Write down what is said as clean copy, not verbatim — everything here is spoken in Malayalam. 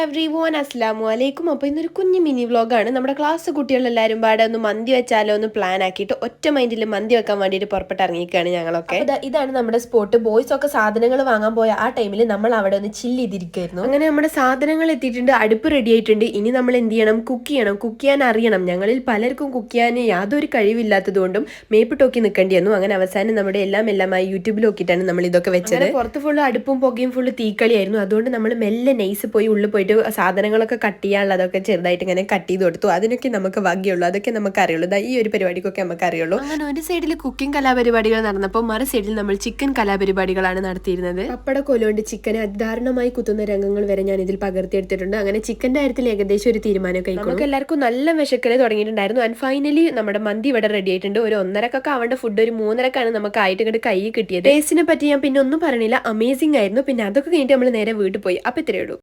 എവ്രിവോൺ അസ്സലാമു അലൈക്കും. അപ്പോൾ ഇന്നൊരു കുഞ്ഞു മിനി വ്ളോഗാണ്. നമ്മുടെ ക്ലാസ് കുട്ടികളെല്ലാവരും പാടെ ഒന്ന് മന്തി വെച്ചാലോ ഒന്ന് പ്ലാൻ ആക്കിയിട്ട് ഒറ്റ മൈൻഡിൽ മന്തി വെക്കാൻ വേണ്ടിയിട്ട് പുറപ്പെട്ട് ഇറങ്ങിയിരിക്കുകയാണ് ഞങ്ങളൊക്കെ. ഇതാണ് നമ്മുടെ സ്പോട്ട്. ബോയ്സ് ഒക്കെ സാധനങ്ങൾ വാങ്ങാൻ പോയ ആ ടൈമിൽ നമ്മൾ അവിടെ ഒന്ന് ചില്ല് ചെയ്തിരിക്കുകയായിരുന്നു. അങ്ങനെ നമ്മുടെ സാധനങ്ങൾ എത്തിയിട്ടുണ്ട്, അടുപ്പ് റെഡി ആയിട്ടുണ്ട്. ഇനി നമ്മൾ എന്ത് ചെയ്യണം? കുക്ക് ചെയ്യണം. കുക്ക് ചെയ്യാൻ അറിയണം. ഞങ്ങളിൽ പലർക്കും കുക്ക് ചെയ്യാൻ യാതൊരു കഴിവില്ലാത്തതുകൊണ്ടും മേപ്പിട്ടോക്കി നിൽക്കേണ്ടി വന്നു. അങ്ങനെ അവസാനം നമ്മുടെ എല്ലാമായി യൂട്യൂബിൽ നോക്കിയിട്ടാണ് നമ്മൾ ഇതൊക്കെ വെച്ചത്. പുറത്ത് ഫുള്ള് അടുപ്പും പുകയും ഫുള്ള് തീക്കളിയായിരുന്നു. അതുകൊണ്ട് നമ്മൾ മെല്ലെ നൈസ് പോയി ഉള്ളിൽ പോയിട്ട് സാധനങ്ങളൊക്കെ കട്ട് ചെയ്യാനുള്ളതൊക്കെ ചെറുതായിട്ട് ഇങ്ങനെ കട്ട് ചെയ്ത് കൊടുത്തു. അതിനൊക്കെ നമുക്ക് ഭാഗ്യമുള്ളൂ, അതൊക്കെ നമുക്ക് അറിയുള്ളൂ. ഈ ഒരു പരിപാടിക്കൊക്കെ നമുക്ക് അറിയുള്ളൂ. അങ്ങനെ ഒരു സൈഡിൽ കുക്കിംഗ് കലാപരിപാടികൾ നടന്നപ്പോൾ മറു സൈഡിൽ നമ്മൾ ചിക്കൻ കലാപരിപാടികളാണ് നടത്തിയിരുന്നത്. പപ്പട കൊലുകൊണ്ട് ചിക്കനെ അധാരണമായി കുത്തുന്ന രംഗങ്ങൾ വരെ ഞാൻ ഇതിൽ പകർത്തിയെടുത്തിട്ടുണ്ട്. അങ്ങനെ ചിക്കന്റെ കാര്യത്തിൽ ഏകദേശം ഒരു തീരുമാനമൊക്കെ ആയിക്കോളും. നമുക്ക് എല്ലാവർക്കും നല്ല വിശക്കല് തുടങ്ങിയിട്ടുണ്ടായിരുന്നു. ആൻഡ് ഫൈനലി നമ്മുടെ മന്തി ഇവിടെ റെഡി ആയിട്ടുണ്ട്. ഒരു 1:30 ആവേണ്ട ഫുഡ് ഒരു 3:30 നമുക്ക് ആയിട്ട് ഇങ്ങോട്ട് കൈ കിട്ടിയത്. ടേസ്റ്റിനെ പറ്റി ഞാൻ പിന്നെ ഒന്നും പറയണില്ല, അമേസിംഗ് ആയിരുന്നു. പിന്നെ അതൊക്കെ കഴിഞ്ഞിട്ട് നമ്മൾ നേരെ വീട്ടിൽ പോയി. അപ്പോൾ ഇത്രയേ ഉള്ളൂ.